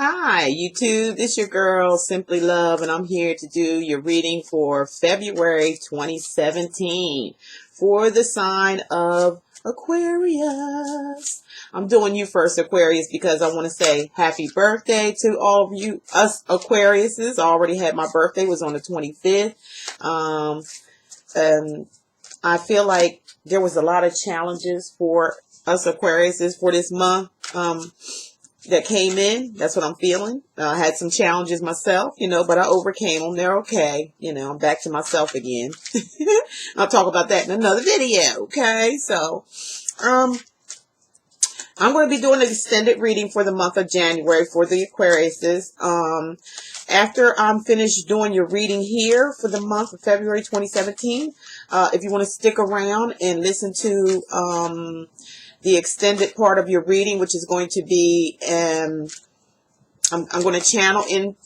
Hi, YouTube. This your girl, Simply Love, and I'm here to do your reading for February 2017 for the sign of Aquarius. I'm doing you first, Aquarius, because I want to say happy birthday to all of you, us Aquariuses. I already had my birthday, was on the 25th. And I feel like there was a lot of challenges for us Aquariuses for this month. That came in. That's what I'm feeling. I had some challenges myself, but I overcame them. They're okay. I'm back to myself again. I'll talk about that in another video. Okay. So, I'm going to be doing an extended reading for the month of January for the Aquariuses. After I'm finished doing your reading here for the month of February 2017, if you want to stick around and listen to, the extended part of your reading, which is going to be, I'm going to channel in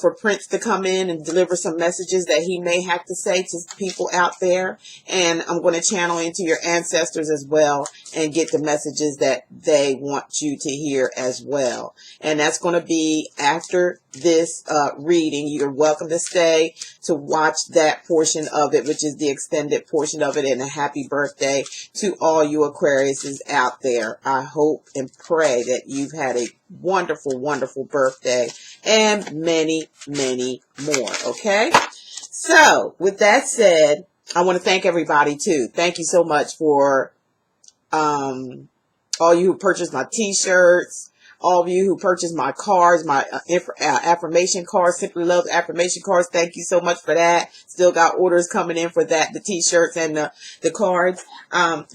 for Prince to come in and deliver some messages that he may have to say to people out there. And I'm going to channel into your ancestors as well and get the messages that they want you to hear as well. And that's going to be after this reading. You're welcome to stay to watch that portion of it, which is the extended portion of it. And a happy birthday to all you Aquariuses out there. I hope and pray that you've had a wonderful, wonderful birthday and many, many more. Okay. So with that said, I want to thank everybody too. Thank you so much for, all you who purchased my t-shirts, all of you who purchased my cards, my affirmation cards, Simply Love affirmation cards. Thank you so much for that. Still got orders coming in for that, the t-shirts and the cards.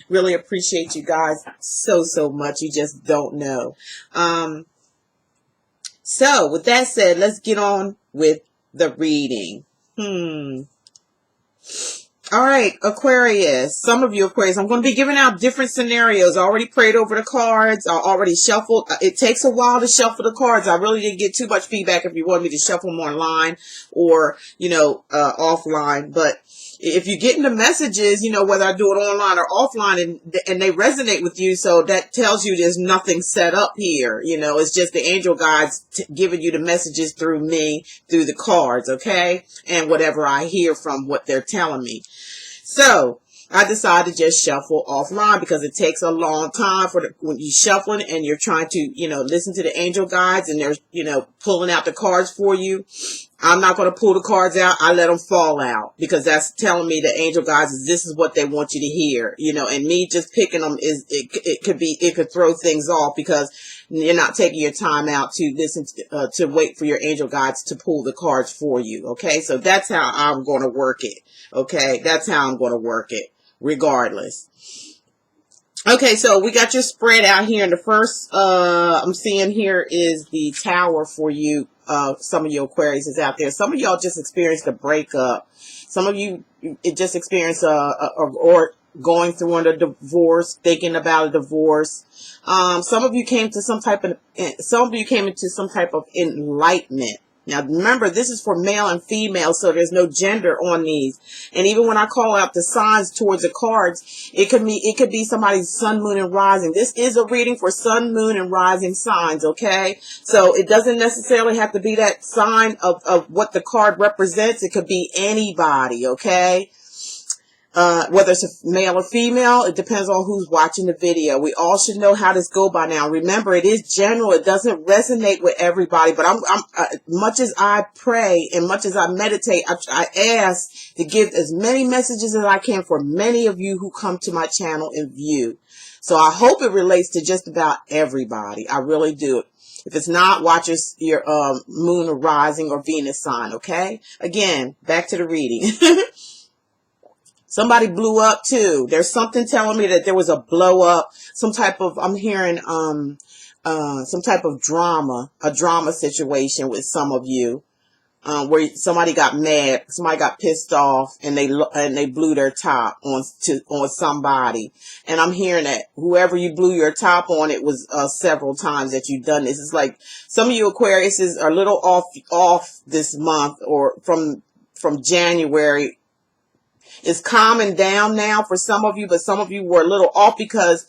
Really appreciate you guys so, so much. You just don't know. So with that said, let's get on with the reading. All right, Aquarius. Some of you Aquarius, I'm going to be giving out different scenarios. I already prayed over the cards. I already shuffled. It takes a while to shuffle the cards. I really didn't get too much feedback if you want me to shuffle them online or, offline. But if you're getting the messages, whether I do it online or offline and they resonate with you, so that tells you there's nothing set up here. It's just the angel guides giving you the messages through me, through the cards, okay? And whatever I hear from what they're telling me. So I decided to just shuffle offline because it takes a long time when you're shuffling and you're trying to, listen to the angel guides and they're, pulling out the cards for you. I'm not going to pull the cards out. I let them fall out because that's telling me the angel guides this is what they want you to hear, and me just picking them it could throw things off because you're not taking your time out to listen to wait for your angel guides to pull the cards for you. Okay. So that's how I'm going to work it. Okay. That's how I'm going to work it regardless. Okay, so we got your spread out here. And the first I'm seeing here is the tower for you. Some of your Aquarius is out there. Some of y'all just experienced a breakup. Some of you just experienced or going through a divorce, thinking about a divorce. Some of you came into some type of enlightenment. Now, remember, this is for male and female, so there's no gender on these. And even when I call out the signs towards the cards, it could be somebody's sun, moon, and rising. This is a reading for sun, moon, and rising signs, okay? So it doesn't necessarily have to be that sign of what the card represents. It could be anybody, okay? Whether it's a male or female, it depends on who's watching the video. We all should know how this go by now. Remember, it is general. It doesn't resonate with everybody. But much as I pray and much as I meditate, I ask to give as many messages as I can for many of you who come to my channel and view. So I hope it relates to just about everybody. I really do. If it's not, watch your moon or rising or Venus sign, okay? Again, back to the reading. Somebody blew up too. There's something telling me that there was a blow up, I'm hearing some type of drama, a drama situation with some of you, where somebody got mad, somebody got pissed off, and they blew their top on somebody. And I'm hearing that whoever you blew your top on, it was several times that you've done this. It's like some of you Aquariuses are a little off this month or from January. It's calming down now for some of you, but some of you were a little off because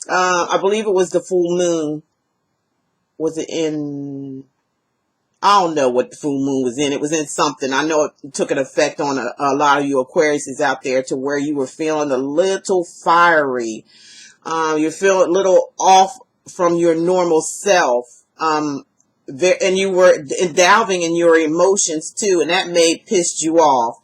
I believe it was the full moon. Was it in I don't know what the full moon was in. It was in something. I know it took an effect on a lot of you Aquariuses out there to where you were feeling a little fiery. You feel a little off from your normal self. And you were indulging in your emotions too, and that may have pissed you off.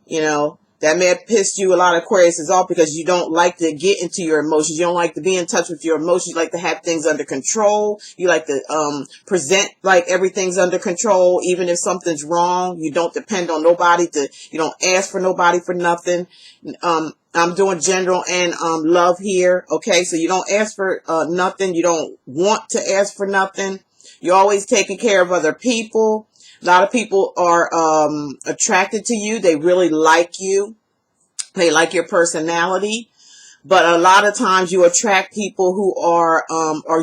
You know, that may have pissed you, a lot of Aquariuses, off because you don't like to get into your emotions. You don't like to be in touch with your emotions. You like to have things under control. You like to present like everything's under control, even if something's wrong. You don't depend on nobody you don't ask for nobody for nothing. I'm doing general and love here. Okay, so you don't ask for nothing. You don't want to ask for nothing. You're always taking care of other people. A lot of people are attracted to you. They really like you. They like your personality. But a lot of times you attract people who are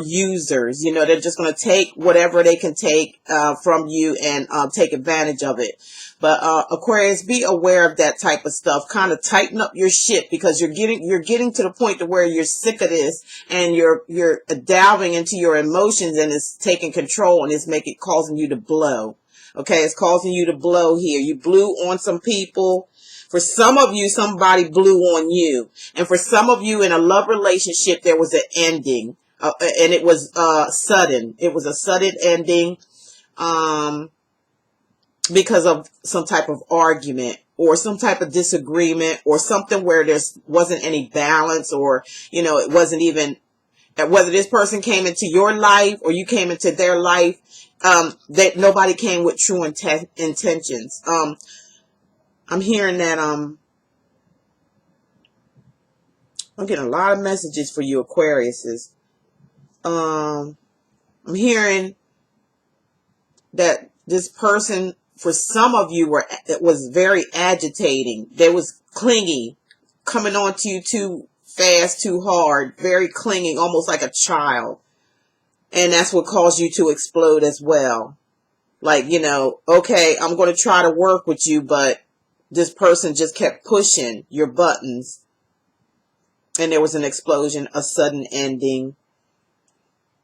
users. You know, they're just going to take whatever they can take from you and take advantage of it. But Aquarius, be aware of that type of stuff. Kind of tighten up your shit, because you're getting to the point to where you're sick of this, and you're delving into your emotions, and it's taking control, and it's causing you to blow. Okay, it's causing you to blow here. You blew on some people. For some of you, somebody blew on you. And for some of you in a love relationship, there was an ending. And it was sudden. It was a sudden ending because of some type of argument or some type of disagreement or something where there wasn't any balance, or, you know, it wasn't even, whether this person came into your life or you came into their life, that nobody came with true intentions. I'm hearing that, I'm getting a lot of messages for you Aquariuses. I'm hearing that this person, for some of you, it was very agitating. They was clingy, coming on to you too fast, too hard, very clinging, almost like a child. And that's what caused you to explode as well. Like, you know, okay, I'm going to try to work with you, but this person just kept pushing your buttons. And there was an explosion, a sudden ending.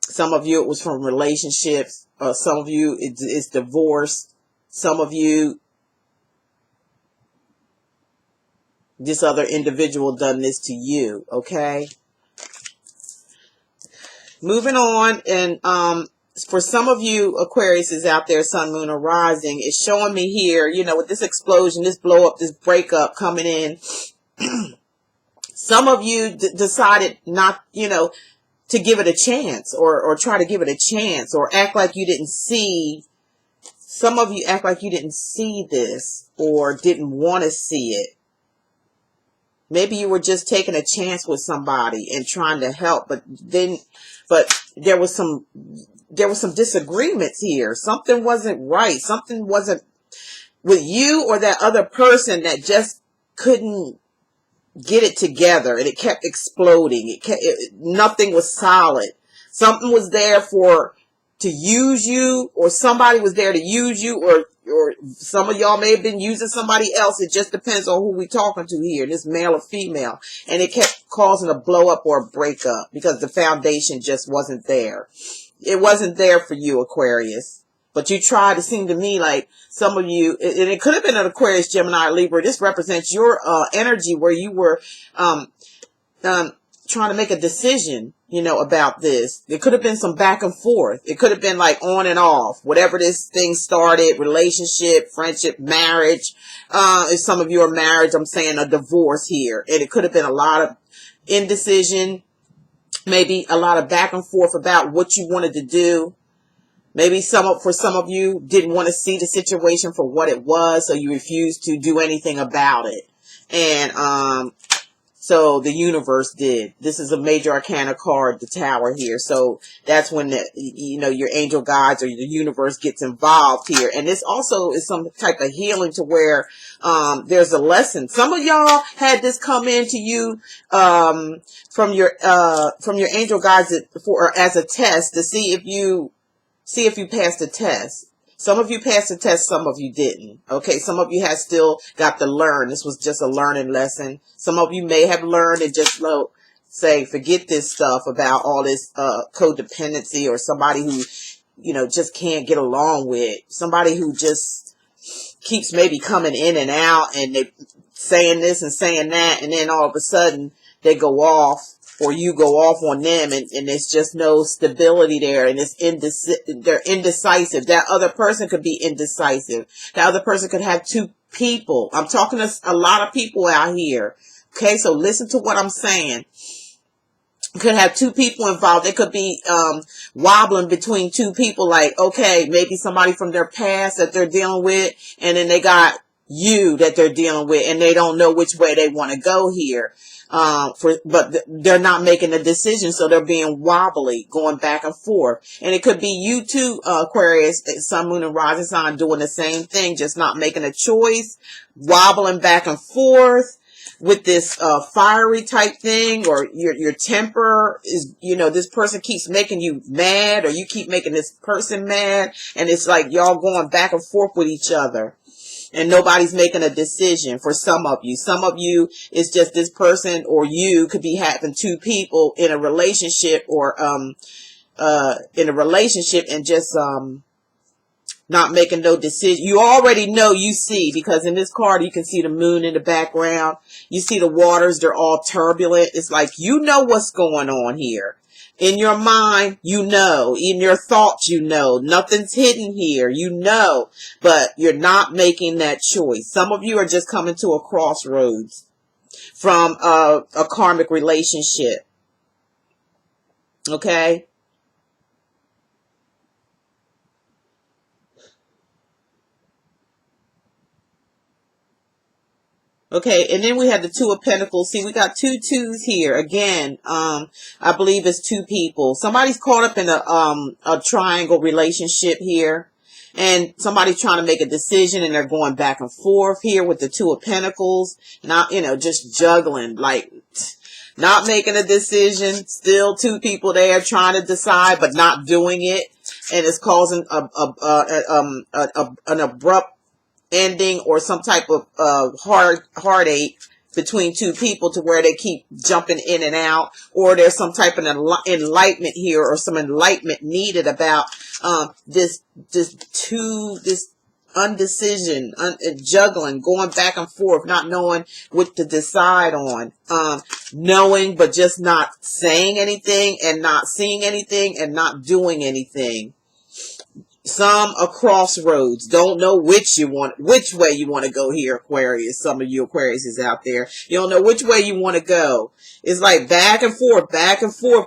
Some of you, it was from relationships. Some of you, it's divorce. Some of you, this other individual done this to you, okay? Moving on, and for some of you Aquarius is out there, sun, moon, or rising, it's showing me here, you know, with this explosion, this blow up, this breakup coming in, some of you decided not, you know, to give it a chance, or try to give it a chance, or act like you didn't see. Some of you act like you didn't see this, or didn't want to see it. Maybe you were just taking a chance with somebody and trying to help, but there was some disagreements here. Something wasn't right. Something wasn't with you or that other person, that just couldn't get it together, and it kept exploding. Nothing was solid. Something was there to use you, or somebody was there to use you, or some of y'all may have been using somebody else. It just depends on who we talking to here, this male or female. And it kept causing a blow up or a breakup because the foundation just wasn't there. It wasn't there for you, Aquarius. But you tried. To seem to me like some of you, and it could have been an Aquarius, Gemini, or Libra. This represents your energy where you were trying to make a decision, you know, about this. There could have been some back and forth. It could have been like on and off. Whatever this thing started, relationship, friendship, marriage. If some of you are married, I'm saying a divorce here. And it could have been a lot of indecision. Maybe a lot of back and forth about what you wanted to do. Maybe for some of you didn't want to see the situation for what it was, so you refused to do anything about it. And so the universe did. This is a major arcana card, the Tower here. So that's when your angel guides or the universe gets involved here. And this also is some type of healing to where there's a lesson. Some of y'all had this come into you from your angel guides as a test to see if you passed the test. Some of you passed the test, some of you didn't. Okay, some of you have still got to learn. This was just a learning lesson. Some of you may have learned and just say, forget this stuff about all this codependency, or somebody who you know, just can't get along with. Somebody who just keeps maybe coming in and out, and they saying this and saying that, and then all of a sudden they go off, or you go off on them, and there's just no stability there, and they're indecisive. That other person could be indecisive. That other person could have two people. I'm talking to a lot of people out here. Okay, so listen to what I'm saying. Could have two people involved. It could be wobbling between two people, like, okay, maybe somebody from their past that they're dealing with, and then they got you that they're dealing with, and they don't know which way they want to go here. But they're not making a decision, so they're being wobbly, going back and forth. And it could be you too, Aquarius, Sun, Moon, and Rising sign, doing the same thing, just not making a choice, wobbling back and forth with this fiery type thing, or your temper is, you know, this person keeps making you mad, or you keep making this person mad, and it's like y'all going back and forth with each other. And nobody's making a decision for some of you. Some of you, it's just this person or you could be having two people in a relationship, or in a relationship, and just not making no decision. You already know, you see, because in this card you can see the moon in the background. You see the waters, they're all turbulent. It's like, you know what's going on here. In your mind, you know. In your thoughts, you know. Nothing's hidden here. You know. But you're not making that choice. Some of you are just coming to a crossroads from a karmic relationship. Okay? Okay, and then we have the Two of Pentacles. See, we got two twos here. Again, I believe it's two people. Somebody's caught up in a triangle relationship here. And somebody's trying to make a decision, and they're going back and forth here with the Two of Pentacles. Not, you know, just juggling, like not making a decision. Still two people there trying to decide, but not doing it. And it's causing an abrupt ending, or some type of heartache between two people, to where they keep jumping in and out, or there's some type of enlightenment here, or some enlightenment needed about this undecision, juggling, going back and forth, not knowing what to decide on, knowing but just not saying anything, and not seeing anything, and not doing anything. Some a crossroads, don't know which way you want to go here, Aquarius. Some of you Aquarius is out there. You don't know which way you want to go. It's like back and forth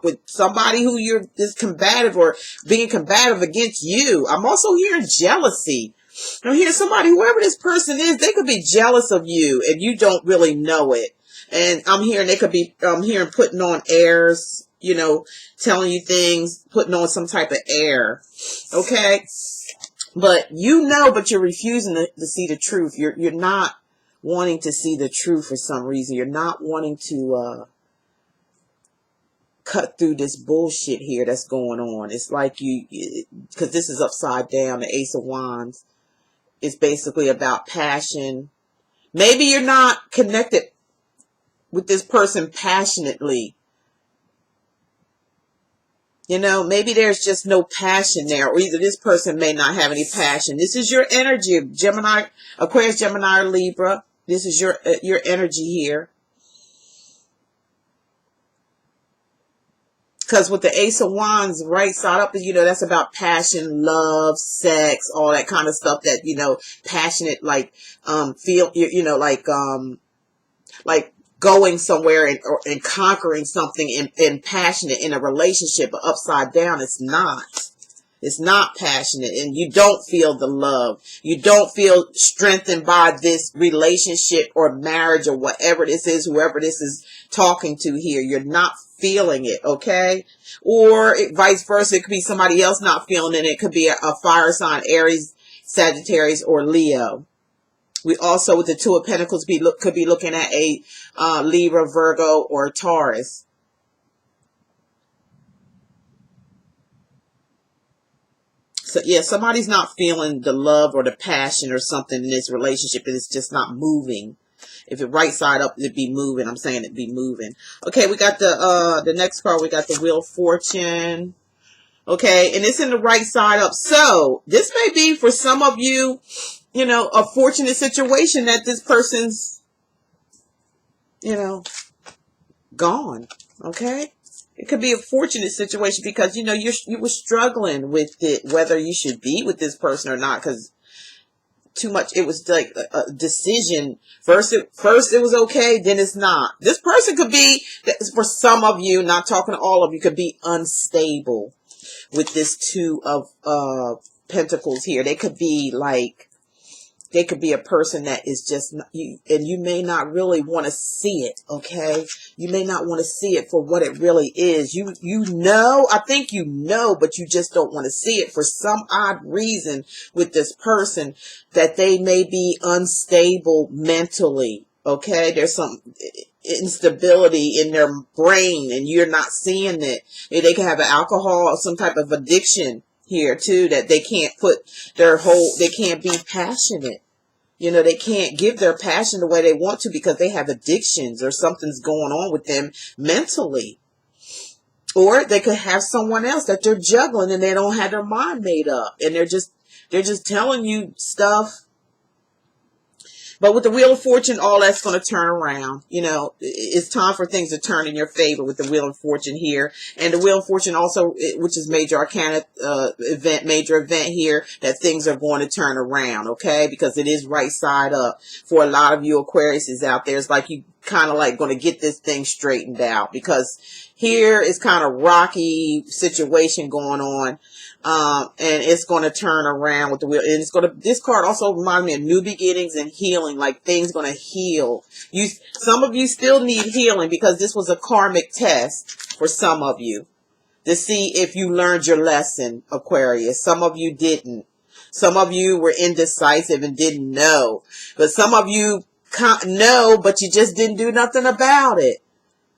with somebody who you're just combative, or being combative against you. I'm also hearing jealousy. I'm hearing somebody, whoever this person is, they could be jealous of you, and you don't really know it. And I'm hearing they could be, hearing putting on airs, you know, telling you things, putting on some type of air. Okay? But you know, but you're refusing to see the truth. You're not wanting to see the truth for some reason. You're not wanting to cut through this bullshit here that's going on. It's like because this is upside down, the Ace of Wands. It's basically about passion. Maybe you're not connected with this person passionately. You know, maybe there's just no passion there, or either this person may not have any passion. This is your energy, Gemini, Aquarius, Gemini, or Libra. This is your energy here. Because with the Ace of Wands, right side up, you know, that's about passion, love, sex, all that kind of stuff that, you know, passionate, like, feel, you know, like going somewhere and conquering something and passionate in a relationship. But upside down, it's not. It's not passionate, and you don't feel the love. You don't feel strengthened by this relationship or marriage or whatever this is, whoever this is talking to here. You're not feeling it, okay? Or vice versa. It could be somebody else not feeling it. It could be a fire sign, Aries, Sagittarius, or Leo. We also, with the Two of Pentacles, could be looking at a Libra, Virgo, or Taurus. So, yeah, somebody's not feeling the love or the passion or something in this relationship, and it's just not moving. If it right side up, it'd be moving. I'm saying it'd be moving. Okay, we got the next card. We got the Wheel of Fortune. Okay, and it's in the right side up. So this may be for some of you, you know, a fortunate situation that this person's, you know, gone. Okay, it could be a fortunate situation because, you know, you were struggling with it, whether you should be with this person or not, because too much. It was like a decision. First it was okay, then it's not. This person could be, for some of you, not talking to all of you, could be unstable with this Two of Pentacles here. They could be like, they could be a person that is just you, and you may not really want to see it. Okay, you may not want to see it for what it really is. You know, I think you know, but you just don't want to see it for some odd reason with this person, that they may be unstable mentally. Okay, there's some instability in their brain and you're not seeing it. They can have an alcohol or some type of addiction here too, that they can't put they can't be passionate. You know, they can't give their passion the way they want to because they have addictions or something's going on with them mentally. Or they could have someone else that they're juggling and they don't have their mind made up and they're just telling you stuff. But with the Wheel of Fortune, all that's going to turn around. You know, it's time for things to turn in your favor with the Wheel of Fortune here. And the Wheel of Fortune also, which is major arcana major event here, that things are going to turn around, okay? Because it is right side up. For a lot of you Aquariuses out there, it's like you kind of like going to get this thing straightened out. Because here is kind of rocky situation going on. And it's going to turn around with the wheel. And it's going to, this card also reminds me of new beginnings and healing, like things going to heal. Some of you still need healing because this was a karmic test for some of you to see if you learned your lesson, Aquarius. Some of you didn't. Some of you were indecisive and didn't know, but some of you know, but you just didn't do nothing about it.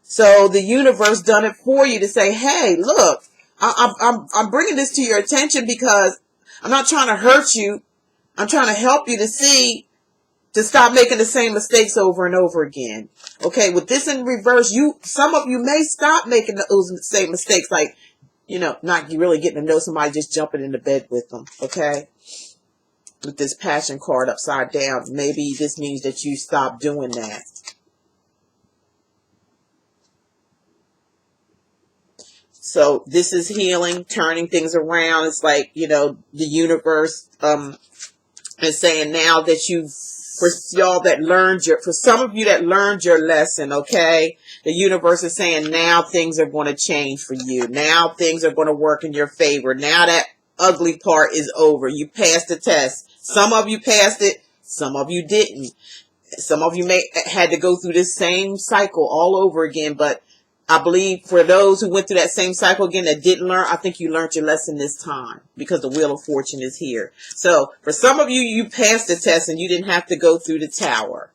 So the universe done it for you to say, hey, look, I'm bringing this to your attention because I'm not trying to hurt you. I'm trying to help you to stop making the same mistakes over and over again. Okay, with this in reverse, some of you may stop making those same mistakes, like, you know, not really getting to know somebody, just jumping into bed with them. Okay, with this Passion card upside down, maybe this means that you stop doing that. So this is healing, turning things around. It's like, you know, the universe is saying now that for y'all that learned for some of you that learned your lesson, okay, the universe is saying now things are going to change for you. Now things are going to work in your favor. Now that ugly part is over. You passed the test. Some of you passed it. Some of you didn't. Some of you had to go through this same cycle all over again, but I believe for those who went through that same cycle again that didn't learn, I think you learned your lesson this time because the Wheel of Fortune is here. So for some of you, you passed the test and you didn't have to go through the tower.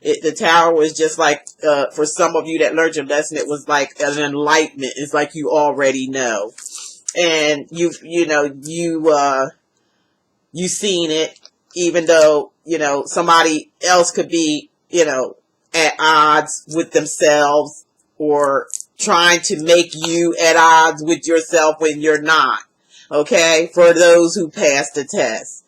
The tower was just like, for some of you that learned your lesson, it was like an enlightenment. It's like you already know. And you seen it, even though, you know, somebody else could be, you know, at odds with themselves, or trying to make you at odds with yourself when you're not. Okay? For those who passed the test.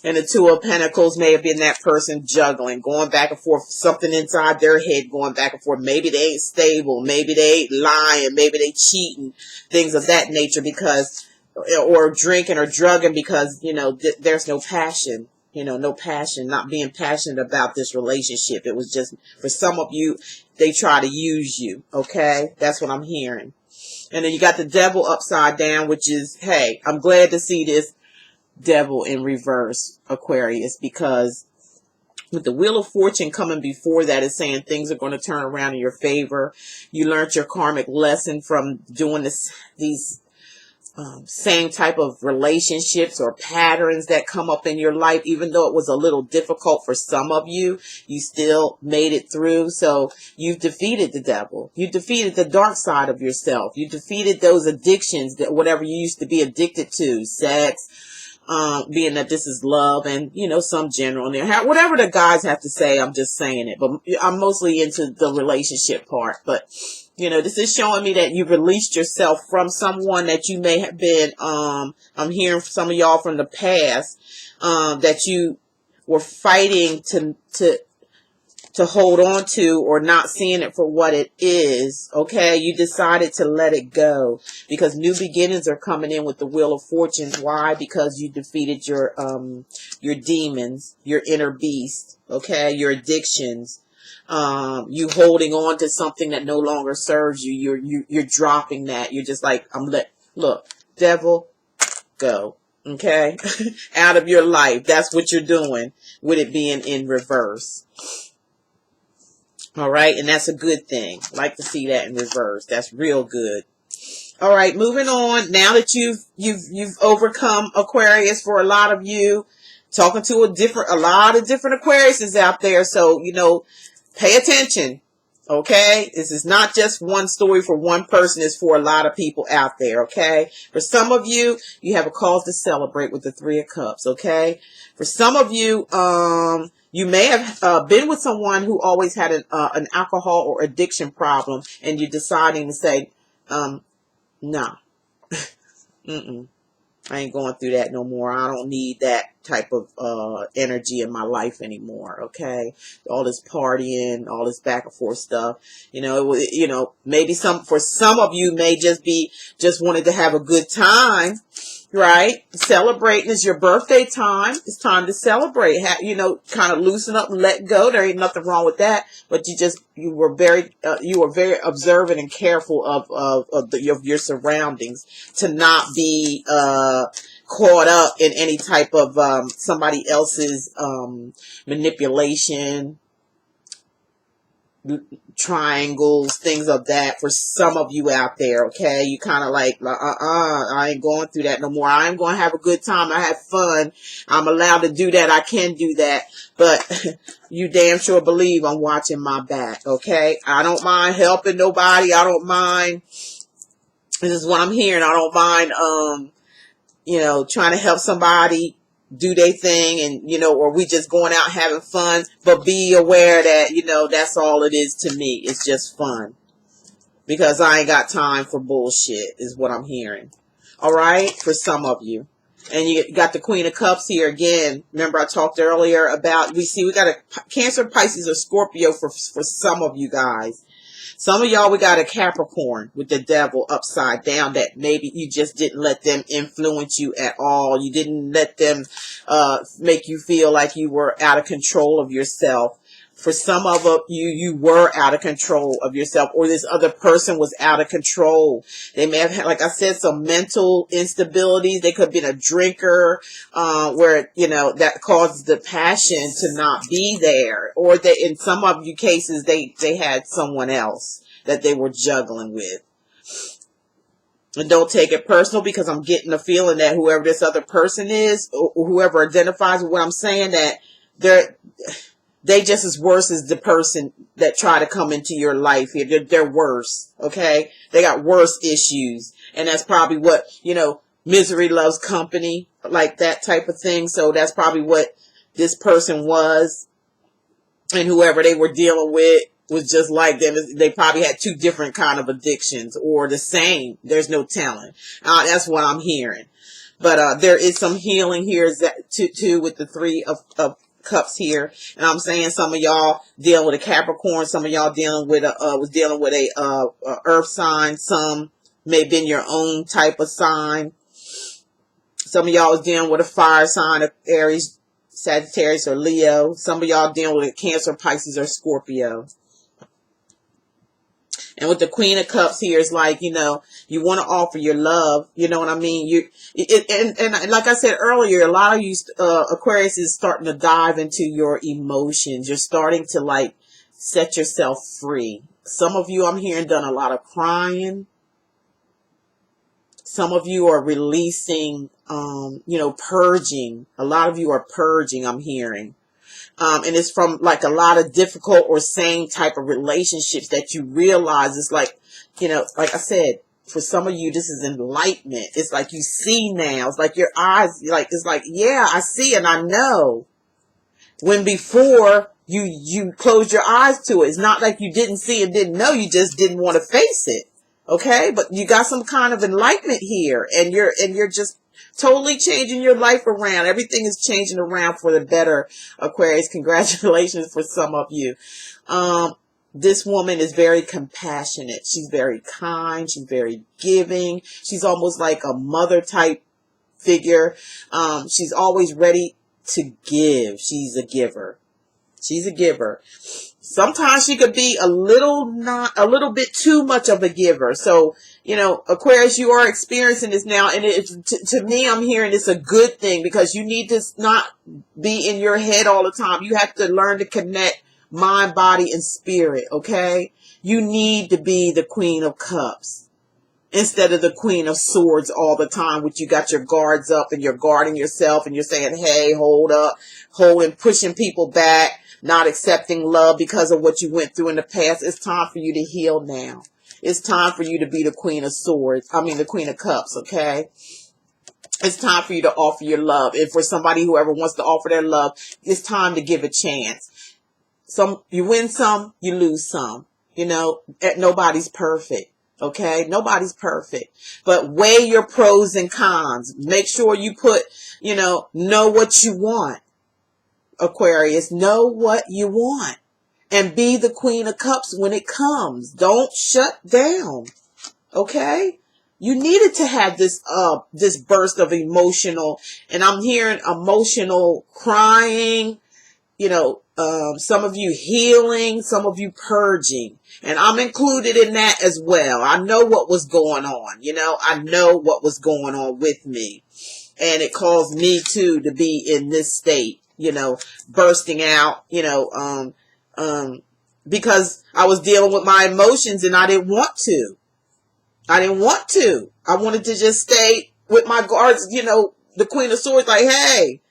And the Two of Pentacles may have been that person juggling, going back and forth, something inside their head going back and forth. Maybe they ain't stable. Maybe they ain't lying. Maybe they cheating. Things of that nature because, or drinking or drugging because, you know, there's no passion. You know, no passion, not being passionate about this relationship. It was just, for some of you, they try to use you. Okay? That's what I'm hearing. And then you got the Devil upside down, which is, hey, I'm glad to see this Devil in reverse, Aquarius, because with the Wheel of Fortune coming before that is saying things are going to turn around in your favor. You learned your karmic lesson from doing these same type of relationships or patterns that come up in your life. Even though it was a little difficult for some of you, you still made it through. So you've defeated the devil. You defeated the dark side of yourself. You defeated those addictions, that whatever you used to be addicted to, sex, being that this is love, and, you know, some general in there. Whatever the guys have to say, I'm just saying it. But I'm mostly into the relationship part. But You know, this is showing me that you've released yourself from someone that you may have been, I'm hearing some of y'all from the past, that you were fighting to hold on to, or not seeing it for what it is. Okay, you decided to let it go because new beginnings are coming in with the Wheel of Fortune. Why? Because you defeated your demons, your inner beast. Okay, your addictions. You holding on to something that no longer serves you. You're dropping that. You're just like, look, devil, go. Okay, out of your life. That's what you're doing with it being in reverse. All right, and that's a good thing. Like to see that in reverse. That's real good. All right, moving on. Now that you've overcome Aquarius, for a lot of you, talking to a lot of different Aquariuses out there. So, you know, pay attention. Okay, this is not just one story for one person. It's for a lot of people out there. Okay, for some of you, you have a cause to celebrate with the Three of Cups. Okay, for some of you, you may have been with someone who always had an alcohol or addiction problem, and you're deciding to say, no, I ain't going through that no more. I don't need that type of energy in my life anymore. Okay, all this partying, all this back and forth stuff. You know, maybe for some of you may just wanted to have a good time. Right? Celebrating is your birthday time. It's time to celebrate. You know, kind of loosen up and let go. There ain't nothing wrong with that. But you were very observant and careful of your surroundings to not be caught up in any type of somebody else's manipulation, triangles, things of that. For some of you out there, okay, you kind of like, I ain't going through that no more. I'm going to have a good time. I have fun. I'm allowed to do that. I can do that. But you damn sure believe I'm watching my back, okay? I don't mind helping nobody. I don't mind. This is what I'm hearing. I don't mind, you know, trying to help somebody do their thing, and, you know, or we just going out having fun, but be aware that, you know, that's all it is to me. It's just fun, because I ain't got time for bullshit, is what I'm hearing. All right, for some of you. And you got the Queen of Cups here again. Remember I talked earlier about, we got a Cancer, Pisces, or Scorpio for some of you guys. Some of y'all, we got a Capricorn with the devil upside down, that maybe you just didn't let them influence you at all. You didn't let them make you feel like you were out of control of yourself. For some of you were out of control of yourself, or this other person was out of control. They may have had, like I said, some mental instabilities. They could have been a drinker, where, you know, that causes the passion to not be there. Or in some of you cases, they had someone else that they were juggling with. And don't take it personal, because I'm getting the feeling that whoever this other person is, or whoever identifies with what I'm saying, that they just as worse as the person that try to come into your life here. They're worse, okay? They got worse issues. And that's probably what, you know, misery loves company, like that type of thing. So that's probably what this person was. And whoever they were dealing with was just like them. They probably had two different kind of addictions, or the same. There's no telling. That's what I'm hearing. But there is some healing here too with the Three of Cups here. And I'm saying some of y'all dealing with a Capricorn, some of y'all dealing with a earth sign, some may have been your own type of sign. Some of y'all was dealing with a fire sign of Aries, Sagittarius, or Leo. Some of y'all dealing with a Cancer, Pisces, or Scorpio. And with the Queen of Cups here, it's like, you know, you want to offer your love. You know what I mean? And like I said earlier, a lot of you Aquarius is starting to dive into your emotions. You're starting to like set yourself free. Some of you, I'm hearing, done a lot of crying. Some of you are releasing, you know, purging. A lot of you are purging, I'm hearing. And it's from like a lot of difficult or same type of relationships that you realize it's like, you know, like I said, for some of you, this is enlightenment. It's like you see now. It's like your eyes, like, it's like, yeah, I see and I know. when before you closed your eyes to it. It's not like you didn't see and didn't know, you just didn't want to face it. Okay, but you got some kind of enlightenment here, and you're just totally changing your life around. Everything is changing around for the better, Aquarius. Congratulations for some of you. This woman is very compassionate. She's very kind. She's very giving. She's almost like a mother type figure. She's always ready to give. She's a giver. She's a giver. Sometimes she could be a little bit too much of a giver. So, you know, Aquarius, you are experiencing this now. And to me, I'm hearing it's a good thing, because you need to not be in your head all the time. You have to learn to connect mind, body, and spirit. Okay. You need to be the Queen of Cups instead of the Queen of Swords all the time, which you got your guards up and you're guarding yourself and you're saying, hey, hold up, holding, pushing people back, not accepting love because of what you went through in the past. It's time for you to heal now. It's time for you to be the Queen of Swords. I mean, the Queen of Cups, okay? It's time for you to offer your love. And for somebody, whoever wants to offer their love, it's time to give a chance. You win some, you lose some. You know, nobody's perfect. Okay, nobody's perfect, but weigh your pros and cons. Make sure you know what you want, Aquarius. Know what you want, and be the Queen of Cups when it comes. Don't shut down. Okay, you needed to have this burst of emotional, and I'm hearing emotional crying. You know, some of you healing, some of you purging. And I'm included in that as well. I know what was going on. You know, I know what was going on with me. And it caused me too to be in this state, you know, bursting out, you know, because I was dealing with my emotions and I didn't want to. I didn't want to. I wanted to just stay with my guards, you know, the Queen of Swords, like, hey.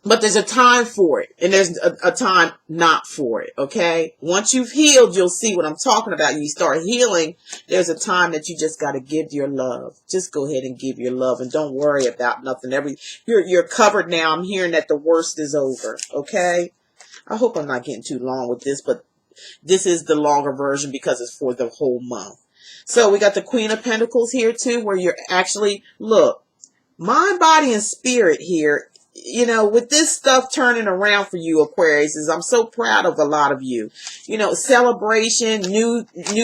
But there's a time for it, and there's a time not for it, okay? Once you've healed, you'll see what I'm talking about. You start healing, there's a time that you just got to give your love. Just go ahead and give your love, and don't worry about nothing. You're covered now. I'm hearing that the worst is over, okay? I hope I'm not getting too long with this, but this is the longer version because it's for the whole month. So we got the Queen of Pentacles here too, where you're actually, look, mind, body, and spirit here. You know, with this stuff turning around for you, Aquarius, I'm so proud of a lot of you. You know, celebration, new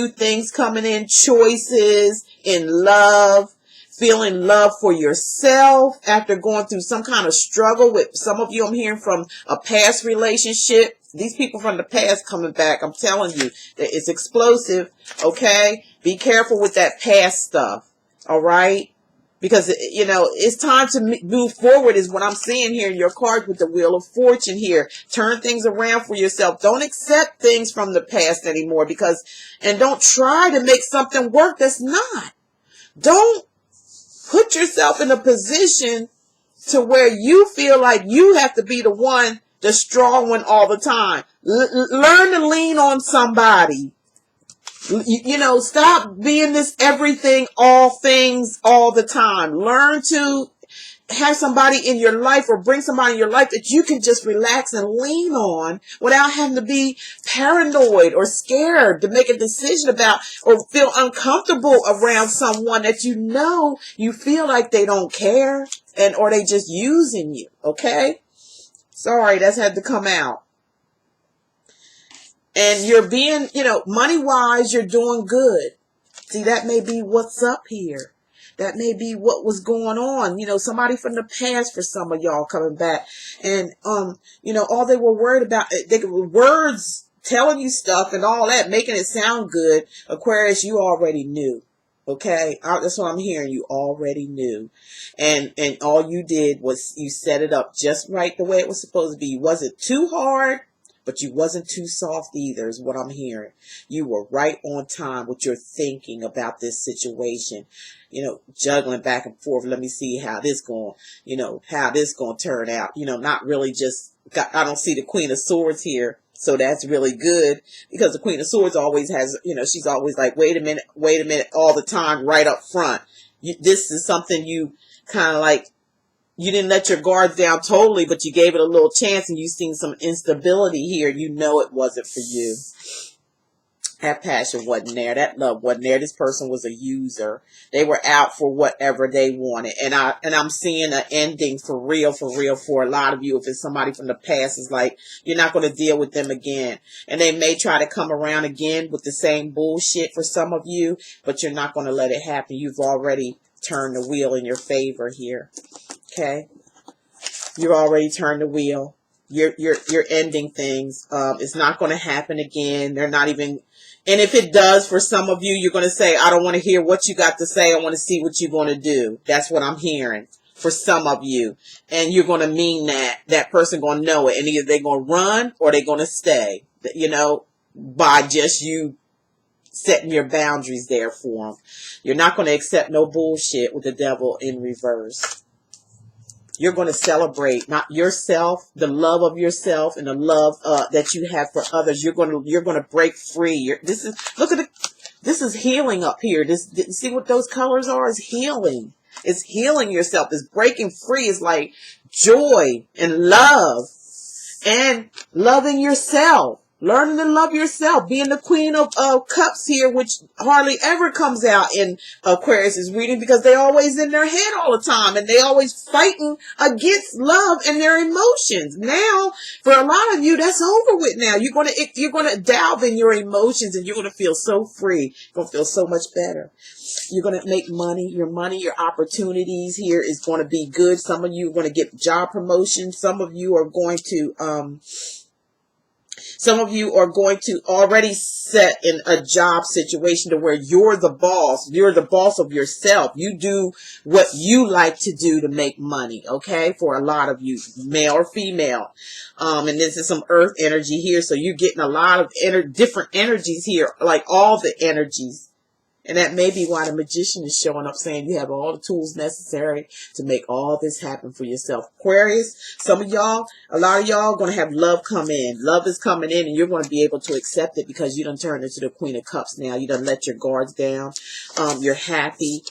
things coming in, choices in love, feeling love for yourself after going through some kind of struggle with some of you. I'm hearing from a past relationship. These people from the past coming back. I'm telling you that it's explosive. Okay. Be careful with that past stuff. All right. Because, you know, it's time to move forward is what I'm seeing here in your cards with the Wheel of Fortune here. Turn things around for yourself. Don't accept things from the past anymore and don't try to make something work that's not. Don't put yourself in a position to where you feel like you have to be the one, the strong one all the time. Learn to lean on somebody. You know, stop being this everything, all things, all the time. Learn to have somebody in your life or bring somebody in your life that you can just relax and lean on without having to be paranoid or scared to make a decision about or feel uncomfortable around someone that you know you feel like they don't care or they just using you. Okay? Sorry, that's had to come out. And you're being, you know, money-wise, you're doing good. See, that may be what's up here. That may be what was going on. You know, somebody from the past for some of y'all coming back. And, you know, all they were worried about, they were words telling you stuff and all that, making it sound good. Aquarius, you already knew. Okay? That's what I'm hearing. You already knew. And all you did was you set it up just right the way it was supposed to be. You wasn't too hard. But you wasn't too soft either is what I'm hearing. You were right on time with your thinking about this situation. You know, juggling back and forth. Let me see how this going, you know, how this going to turn out. You know, not really just, I don't see the Queen of Swords here. So that's really good because the Queen of Swords always has, you know, she's always like, wait a minute all the time right up front. This is something you kind of like, you didn't let your guards down totally, but you gave it a little chance and you've seen some instability here. You know it wasn't for you. That passion wasn't there. That love wasn't there. This person was a user. They were out for whatever they wanted. And I'm seeing an ending for real for a lot of you. If it's somebody from the past, it's like you're not going to deal with them again. And they may try to come around again with the same bullshit for some of you, but you're not going to let it happen. You've already turned the wheel in your favor here. Okay? You've already turned the wheel. You're ending things. It's not going to happen again. They're not even. And if it does, for some of you, you're going to say, I don't want to hear what you got to say. I want to see what you're going to do. That's what I'm hearing for some of you. And you're going to mean that. That person going to know it. And either they're going to run or they're going to stay, you know, by just you setting your boundaries there for them. You're not going to accept no bullshit with the devil in reverse. You're going to celebrate not yourself, the love of yourself, and the love that you have for others. You're going to break free. This is healing up here. See what those colors are? It's healing. It's healing yourself. It's breaking free. It's like joy and love and loving yourself. Learning to love yourself, being the Queen of Cups here, which hardly ever comes out in Aquarius' reading because they're always in their head all the time and they always fighting against love and their emotions. Now, for a lot of you, that's over with now. You're gonna delve in your emotions and you're gonna feel so free. You're gonna feel so much better. You're going to make money. Your opportunities here is going to be good. Some of you are going to get job promotions. Some of you are going to already set in a job situation to where you're the boss. You're the boss of yourself. You do what you like to do to make money, okay? For a lot of you, male or female. And this is some earth energy here. So you're getting a lot of different energies here, like all the energies. And that may be why the magician is showing up saying you have all the tools necessary to make all this happen for yourself. Aquarius, some of y'all, a lot of y'all are going to have love come in. Love is coming in and you're going to be able to accept it because you done turned into the Queen of Cups now. You done let your guards down. You're happy.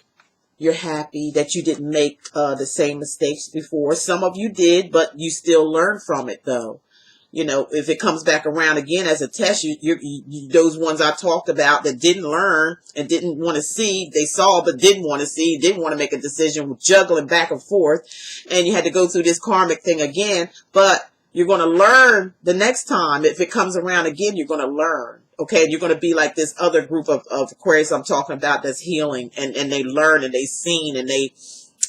You're happy that you didn't make the same mistakes before. Some of you did, but you still learn from it though. You know, if it comes back around again as a test, those ones I talked about that didn't learn and didn't want to see, they saw but didn't want to see, didn't want to make a decision, juggling back and forth, and you had to go through this karmic thing again. But you're going to learn the next time. If it comes around again, you're going to learn. Okay, you're going to be like this other group of Aquarius I'm talking about that's healing, and they learn and they seen and they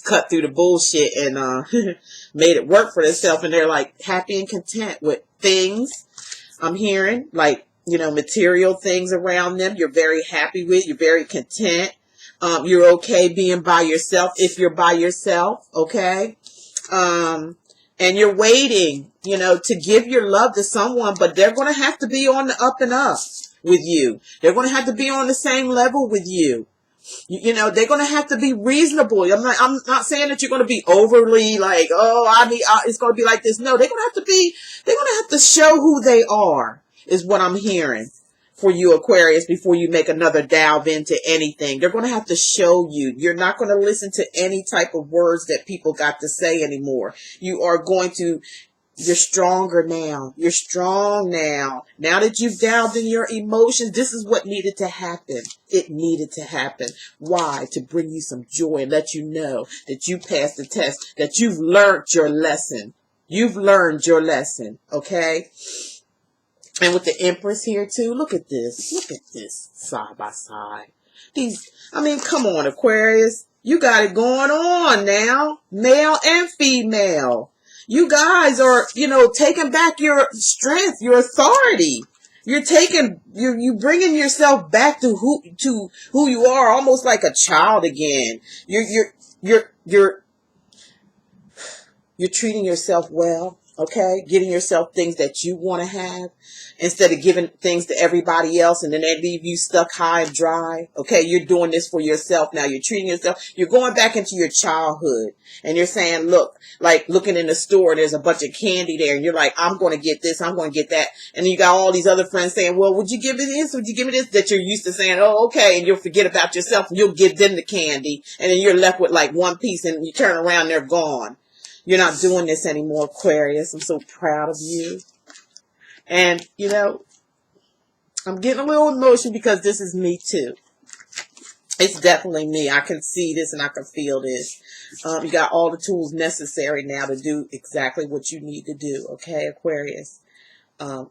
cut through the bullshit and made it work for themselves, and they're like happy and content with things. I'm hearing like, you know, material things around them you're very happy with, you're very content. You're okay being by yourself if you're by yourself, okay? And you're waiting, you know, to give your love to someone, but they're going to have to be on the up and up with you. They're going to have to be on the same level with you. You know, they're going to have to be reasonable. I'm not saying that you're going to be overly like, oh, it's going to be like this. No, they're going to have to show who they are is what I'm hearing for you Aquarius before you make another delve into anything. They're going to have to show you. You're not going to listen to any type of words that people got to say anymore. You're stronger now. You're strong now. Now that you've delved in your emotions, this is what needed to happen. It needed to happen. Why? To bring you some joy and let you know that you passed the test, that you've learned your lesson. You've learned your lesson, okay? And with the Empress here too, look at this. Look at this side by side. Come on, Aquarius. You got it going on now. Male and female. You guys are, you know, taking back your strength, your authority. You're bringing yourself back to who you are, almost like a child again. You're treating yourself well, okay? Giving yourself things that you want to have instead of giving things to everybody else and then they leave you stuck high and dry. Okay, you're doing this for yourself now. You're treating yourself. You're going back into your childhood and you're saying, look, like looking in the store, there's a bunch of candy there and you're like, I'm going to get this, I'm going to get that. And you got all these other friends saying, well, would you give me this? Would you give me this? That you're used to saying, oh, okay. And you'll forget about yourself and you'll give them the candy. And then you're left with like one piece and you turn around, they're gone. You're not doing this anymore, Aquarius. I'm so proud of you. And, you know, I'm getting a little emotional because this is me too. It's definitely me. I can see this and I can feel this. You got all the tools necessary now to do exactly what you need to do. Okay, Aquarius.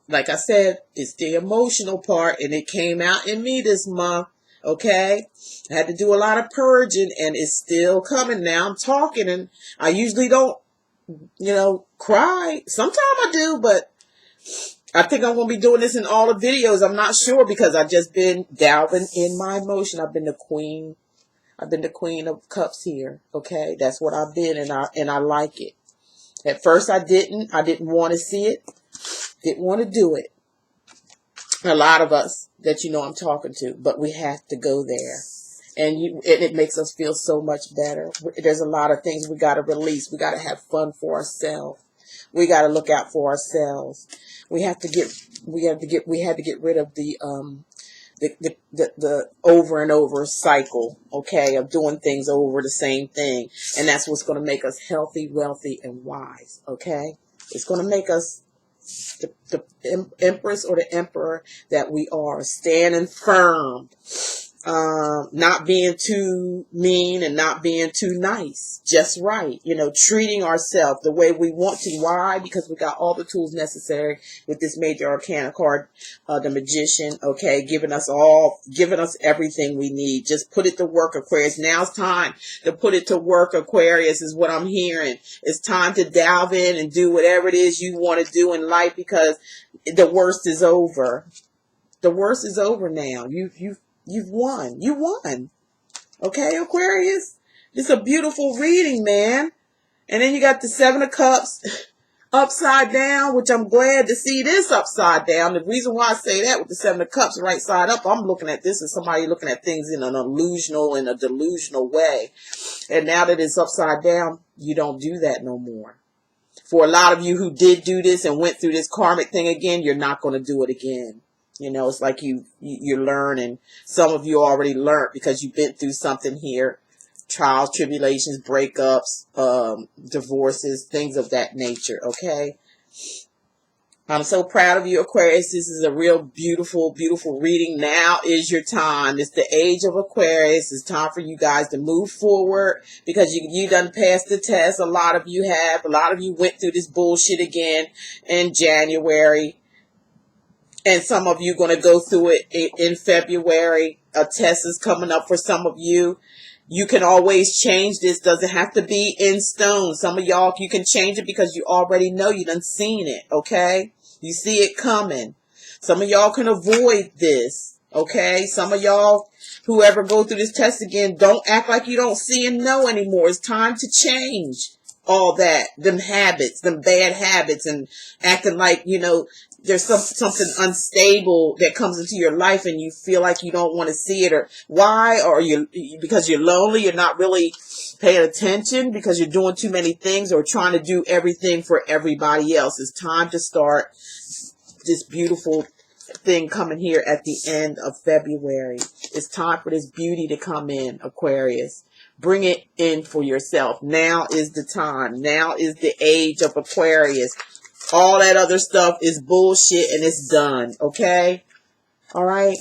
Like I said, it's the emotional part, and it came out in me this month. Okay, I had to do a lot of purging, and it's still coming now. I'm talking, and I usually don't, you know, cry. Sometimes I do, but I think I'm going to be doing this in all the videos. I'm not sure because I've just been delving in my emotion. I've been the queen. I've been the queen of cups here. Okay, that's what I've been, and I like it. At first, I didn't want to see it. Didn't want to do it. A lot of us that you know I'm talking to, but we have to go there. And it makes us feel so much better. There's a lot of things we got to release. We got to have fun for ourselves. We got to look out for ourselves. We had to get rid of the over and over cycle, okay, of doing things over the same thing. And that's what's going to make us healthy, wealthy, and wise, okay? It's going to make us the empress or the emperor that we are, standing firm, not being too mean and not being too nice, just right, you know, treating ourselves the way we want to. Why? Because we got all the tools necessary with this major arcana card, the magician, okay, giving us everything we need. Just put it to work, Aquarius. Now it's time to put it to work, Aquarius, is what I'm hearing. It's time to delve in and do whatever it is you want to do in life, because the worst is over. The worst is over now. You've won. You won. Okay, Aquarius? It's a beautiful reading, man. And then you got the Seven of Cups upside down, which I'm glad to see this upside down. The reason why I say that with the Seven of Cups right side up, I'm looking at this as somebody looking at things in a delusional way. And now that it's upside down, you don't do that no more. For a lot of you who did do this and went through this karmic thing again, you're not going to do it again. You know, it's like you're learning. Some of you already learned because you've been through something here. Trials, tribulations, breakups, divorces, things of that nature, okay? I'm so proud of you, Aquarius. This is a real beautiful, beautiful reading. Now is your time. It's the age of Aquarius. It's time for you guys to move forward because you done passed the test. A lot of you have. A lot of you went through this bullshit again in January. And some of you going to go through it in February. A test is coming up for some of you. You can always change this. Doesn't have to be in stone. Some of y'all, you can change it because you already know. You done seen it, okay? You see it coming. Some of y'all can avoid this, okay? Some of y'all, whoever go through this test again, don't act like you don't see and know anymore. It's time to change all that, them habits, them bad habits, and acting like, you know, there's something unstable that comes into your life and you feel like you don't want to see it. Or why? Or because you're lonely, you're not really paying attention because you're doing too many things or trying to do everything for everybody else. It's time to start this beautiful thing coming here at the end of February. It's time for this beauty to come in, Aquarius. Bring it in for yourself. Now is the time. Now is the age of Aquarius. All that other stuff is bullshit and it's done, okay? All right?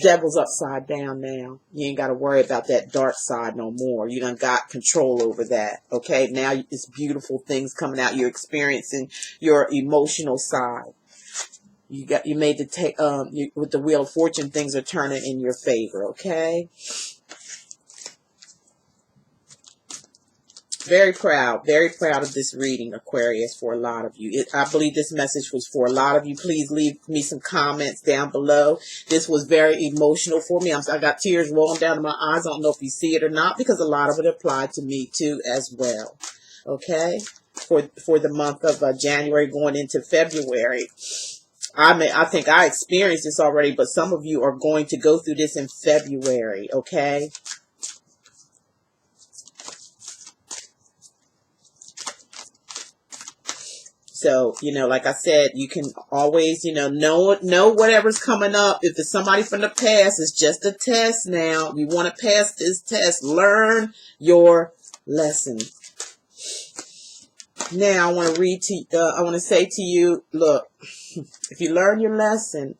Devil's upside down now. You ain't got to worry about that dark side no more. You done got control over that, okay? Now it's beautiful things coming out. You're experiencing your emotional side. You made the with the Wheel of Fortune, things are turning in your favor, okay? Very proud of this reading, Aquarius, for a lot of you. I believe this message was for a lot of you. Please leave me some comments down below. This was very emotional for me. I got tears rolling down my eyes. I don't know if you see it or not because a lot of it applied to me too as well. Okay? For the month of January going into February. I think I experienced this already, but some of you are going to go through this in February, okay? So, you know, like I said, you can always, you know whatever's coming up. If it's somebody from the past, it's just a test now. You want to pass this test. Learn your lesson. Now I want to read to I want to say to you, look, if you learn your lesson,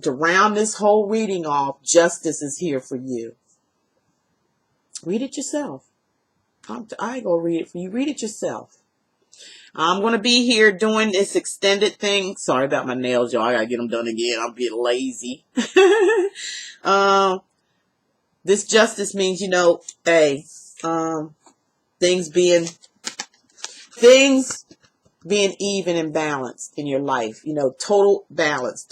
to round this whole reading off, justice is here for you. Read it yourself. I ain't going to read it for you. Read it yourself. I'm going to be here doing this extended thing. Sorry about my nails, y'all. I got to get them done again. I'm being lazy. This justice means, you know, hey, things being even and balanced in your life, you know, total balance,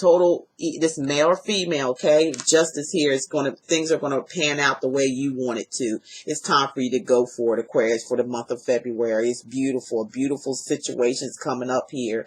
this male or female, okay? Justice here is things are going to pan out the way you want it to. It's time for you to go for it, Aquarius, for the month of February. It's beautiful, beautiful situations coming up here.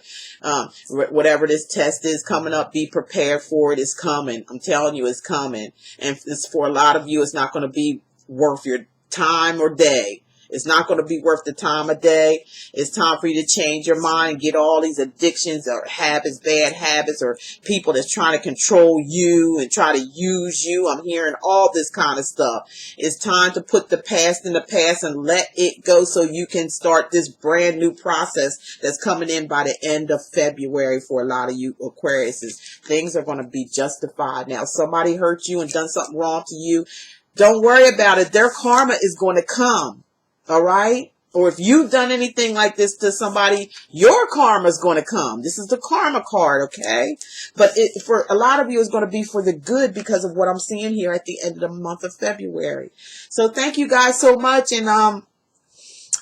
Whatever this test is coming up, be prepared for it. It's coming. I'm telling you, it's coming. And it's for a lot of you, it's not going to be worth your time or day. It's not going to be worth the time of day. It's time for you to change your mind, get all these addictions or habits, bad habits, or people that's trying to control you and try to use you. I'm hearing all this kind of stuff. It's time to put the past in the past and let it go so you can start this brand new process that's coming in by the end of February for a lot of you Aquariuses. Things are going to be justified. Now, somebody hurt you and done something wrong to you. Don't worry about it. Their karma is going to come. All right? Or if you've done anything like this to somebody, your karma is going to come. This is the karma card, okay? But for a lot of you, it's going to be for the good because of what I'm seeing here at the end of the month of February. So thank you guys so much. And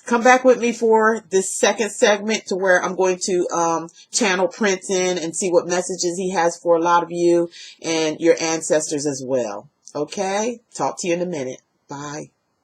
come back with me for this second segment to where I'm going to channel Prince in and see what messages he has for a lot of you and your ancestors as well. Okay? Talk to you in a minute. Bye.